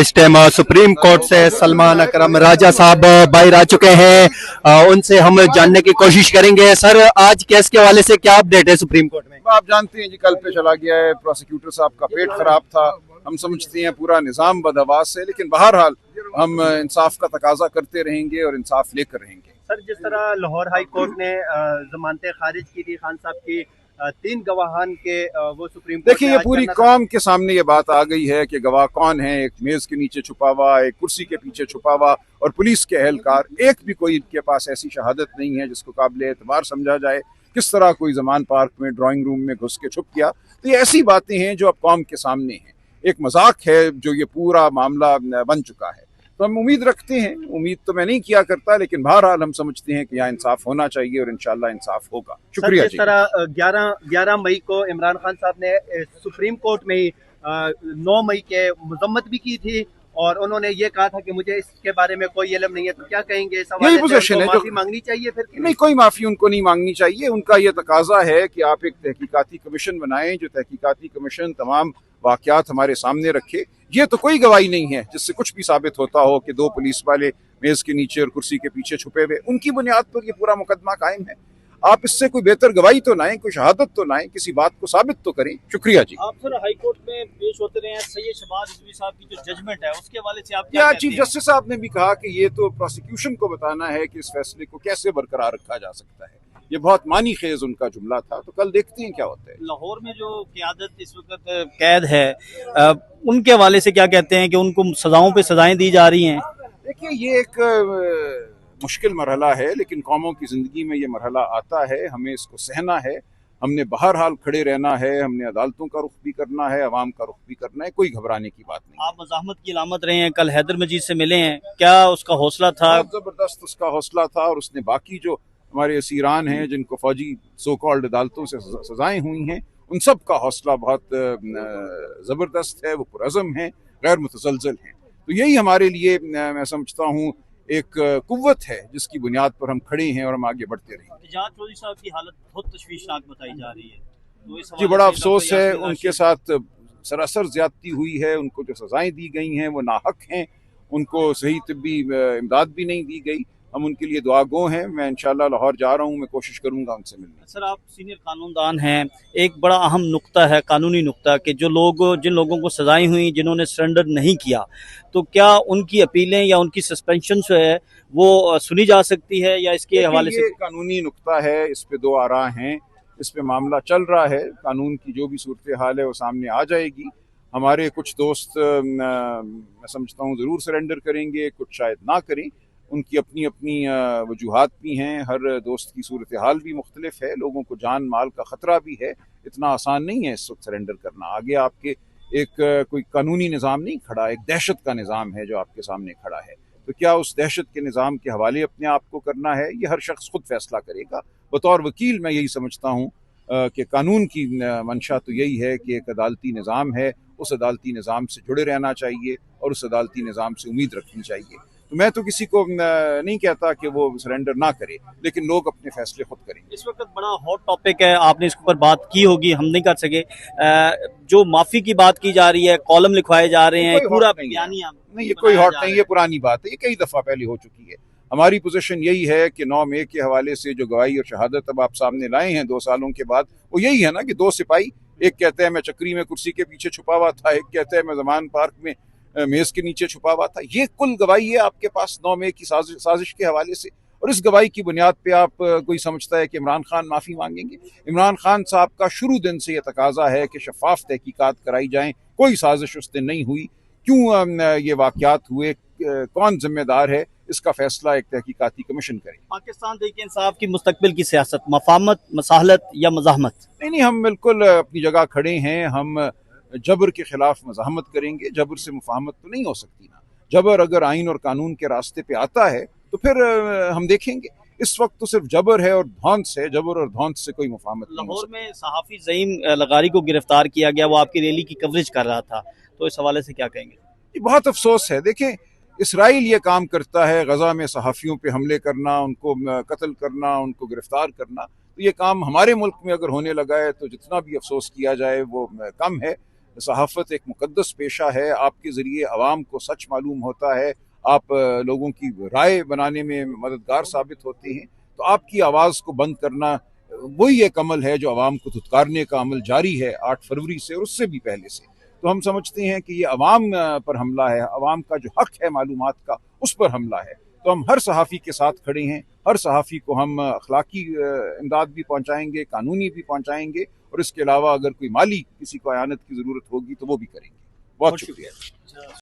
इस time supreme court से सलमान अकरम राजा साहब बाहर आ चुके हैं। उनसे हम जानने की कोशिश करेंगे। सर, आज केस के हवाले से क्या अपडेट है सुप्रीम कोर्ट में? आप जानते हैं जी, कल पे चला गया है। प्रोसिक्यूटर साहब का पेट खराब था। हम समझते हैं पूरा निजाम बदहवास है, लेकिन बहरहाल हम इंसाफ का तकाजा करते रहेंगे और इंसाफ लेकर रहेंगे। सर, जिस तरह लाहौर हाई कोर्ट ने जमानतें खारिज की थी खान साहब की, 3 गवाहान के वो सुप्रीम कोर्ट देखिए, ये पूरी कौम के सामने ये बात आ गई है कि गवाह कौन है। एक मेज के नीचे छुपा हुआ, एक कुर्सी के पीछे छुपा हुआ, और पुलिस के एहलकार, एक भी कोई इनके पास ऐसी शहादत नहीं है जिसको काबिल एतबार समझा जाए। किस तरह कोई जमान पार्क में ड्राइंग रूम में घुस के छुप गया। तो ये ऐसी बातें हैं जो अब कौम के सामने हैं। एक मजाक है जो ये पूरा मामला बन चुका है। तो हम उम्मीद रखते हैं, उम्मीद तो मैं नहीं किया करता, लेकिन बहरहाल हम समझते हैं कि यहाँ इंसाफ होना चाहिए और इंशाल्लाह इंसाफ होगा। शुक्रिया। जिस तरह 11 मई को इमरान खान साहब ने सुप्रीम कोर्ट में 9 मई के मजम्मत भी की थी और उन्होंने ये कहा था कि मुझे इसके बारे में कोई इल्म नहीं है, तो क्या कहेंगे इस हवाले से? पोजीशन है, माफी मांगनी चाहिए फिर? नहीं, कोई माफी उनको नहीं मांगनी चाहिए। उनका ये तकाजा है कि आप एक तहकीकाती कमीशन बनाएं, जो तहकीकाती कमीशन तमाम वाकयात हमारे सामने रखे। ये तो कोई गवाही नहीं है जिससे कुछ भी साबित होता हो कि 2 पुलिस वाले मेज के नीचे और कुर्सी के पीछे छुपे हुए। उनकी बुनियाद पर ये पूरा मुकदमा कायम है। आप इससे कोई बेहतर गवाही तो लाएं, कोई शहादत तो लाएं, किसी बात को साबित तो करें। शुक्रिया जी। आप सर हाई कोर्ट में पेश होते रहे हैं, सैयद शहबाज रिजवी साहब की जो जजमेंट है उसके हवाले से आप क्या चीफ जस्टिस साहब ने भी कहा कि ये तो प्रोसिक्यूशन को बताना है कि इस फैसले को कैसे बरकरार रखा जा सकता है। ये बहुत मानी खेज उनका जुमला था। तो कल देखते हैं क्या होता है। लाहौर में जो क़यादत इस वक्त कैद है, उनके हवाले से क्या कहते हैं कि उनको सजाओं पे सजाएं दी जा रही हैं? देखिए, ये एक मुश्किल मरहला है, लेकिन कौमों की जिंदगी में ये मरहला आता है। हमें इसको सहना है। हमने बहरहाल खड़े रहना है। हमने अदालतों का रुख भी करना है, अवाम का रुख भी करना है। कोई घबराने की बात नहीं। आप मज़ाहमत की अलामत रहे हैं, कल हैदर मजीद से मिले हैं, क्या उसका हौसला था? जबरदस्त उसका हौसला था, और उसने बाकी जो हमारे असीरान हैं जिनको फौजी सो कॉल्ड अदालतों से सजाएं हुई हैं, उन सब का हौसला बहुत ज़बरदस्त है। वो पुरअज़म हैं, गैर मुतज़लज़ल हैं। तो यही हमारे लिए मैं समझता हूँ एक कुव्वत है जिसकी बुनियाद पर हम खड़े हैं और हम आगे बढ़ते रहेंगे। एजाज चौधरी साहब की हालत बहुत तशवीशनाक बताई जा रही है, तो इस जी, बड़ा अफसोस है। उनके साथ सरासर ज्यादती हुई है। उनको जो सजाएं दी गई हैं वो नाहक हैं। उनको सही तिब्बी इमदाद भी नहीं दी गई। हम उनके लिए दुआगो हैं। मैं इंशाल्लाह लाहौर जा रहा हूँ, मैं कोशिश करूंगा उनसे मिलने। सर, आप सीनियर कानूनदान हैं, एक बड़ा अहम नुक्ता है, कानूनी नुक्ता, कि जिन लोगों को सजाएं हुई, जिन्होंने सरेंडर नहीं किया, तो क्या उनकी अपीलें या उनकी सस्पेंशन जो है वो सुनी जा सकती है, या इसके हवाले से? कानूनी नुक्ता है, इस पे 2 आरा हैं, इस पे मामला चल रहा है। कानून की जो भी सूरत हाल है वो सामने आ जाएगी। हमारे कुछ दोस्त मैं समझता हूँ जरूर सरेंडर करेंगे, कुछ शायद ना करें। उनकी अपनी अपनी वजूहात भी हैं। हर दोस्त की सूरत हाल भी मुख्तलिफ है। लोगों को जान माल का ख़तरा भी है। इतना आसान नहीं है इस वक्त सरेंडर करना। आगे आपके एक कोई कानूनी निज़ाम नहीं खड़ा, एक दहशत का निज़ाम है जो आपके सामने खड़ा है। तो क्या उस दहशत के निज़ाम के हवाले अपने आप को करना है, ये हर शख्स खुद फैसला करेगा। बतौर वकील मैं यही समझता हूँ कि कानून की मंशा तो यही है कि एक अदालती निज़ाम है, उस अदालती निज़ाम से जुड़े रहना चाहिए और उस अदालती निज़ाम से उम्मीद रखनी चाहिए। तो मैं तो किसी को नहीं कहता कि वो सरेंडर ना करे, लेकिन लोग अपने फैसले खुद करेंगे। इस वक्त बड़ा हॉट टॉपिक है, आपने इसके ऊपर बात की होगी, हम नहीं कर सके। जो माफी की बात की जा रही है, कॉलम लिखवाए जा रहे हैं, पूरा बयानिया नहीं, ये कोई हॉट नहीं, ये पुरानी बात है। ये कई दफा पहले हो चुकी है। हमारी पोजीशन यही है कि 9 मई के हवाले से जो गवाही और शहादत अब आप सामने लाए हैं 2 सालों के बाद, वो यही है ना कि 2 सिपाही, एक कहते हैं मैं चक्री में कुर्सी के पीछे छुपा हुआ था, एक कहते हैं मैं जमान पार्क में मेज के नीचे छुपा हुआ था। ये कुल गवाही है आपके पास 9 मई की साजिश के हवाले से। और इस गवाही की बुनियाद पे आप कोई समझता है कि इमरान खान माफी मांगेंगे? इमरान खान साहब का शुरू दिन से यह तकाजा है कि शफाफ तहकीकात कराई जाएं। कोई साजिश उस दिन नहीं हुई। क्यों ये वाकयात हुए, कौन जिम्मेदार है, इसका फैसला एक तहकीकाती कमीशन करे। पाकिस्तान तहरीक इंसाफ की मुस्तकबिल की सियासत, मफामत, मसाहलत या मज़ाहमत? नहीं, हम बिल्कुल अपनी जगह खड़े हैं। हम जबर के खिलाफ मज़ाहमत करेंगे। जबर से मुफाहमत तो नहीं हो सकती ना। जबर अगर आइन और कानून के रास्ते पे आता है तो फिर हम देखेंगे। इस वक्त तो सिर्फ जबर है और धौंस है। जबर और धौंस से कोई मुफाहमत नहीं। लाहौर में सहाफ़ी ज़ईम लगारी को गिरफ्तार किया गया, वो आपकी रैली की कवरेज कर रहा था, तो इस हवाले से क्या कहेंगे? ये बहुत अफसोस है। देखें, इसराइल ये काम करता है, गजा में सहाफ़ियों पे हमले करना, उनको कत्ल करना, उनको गिरफ्तार करना। तो ये काम हमारे मुल्क में अगर होने लगा है तो जितना भी अफसोस किया जाए वो कम है। सहाफ़त एक मुक़द्दस पेशा है, आपके ज़रिए आवाम को सच मालूम होता है, आप लोगों की राय बनाने में मददगार साबित होते हैं। तो आपकी आवाज़ को बंद करना वही एक अमल है जो आवाम को धुतकारने का अमल जारी है 8 फरवरी से और उससे भी पहले से। तो हम समझते हैं कि ये अवाम पर हमला है, अवाम का जो हक है मालूमात का उस पर हमला है। तो हम हर सहाफ़ी के साथ खड़े हैं, हर सहाफ़ी को हम अखलाकी इमदाद भी पहुँचाएंगे, कानूनी भी पहुँचाएंगे और इसके अलावा अगर कोई माली किसी को अयानत की ज़रूरत होगी तो वो भी करेंगे। बहुत शुक्रिया।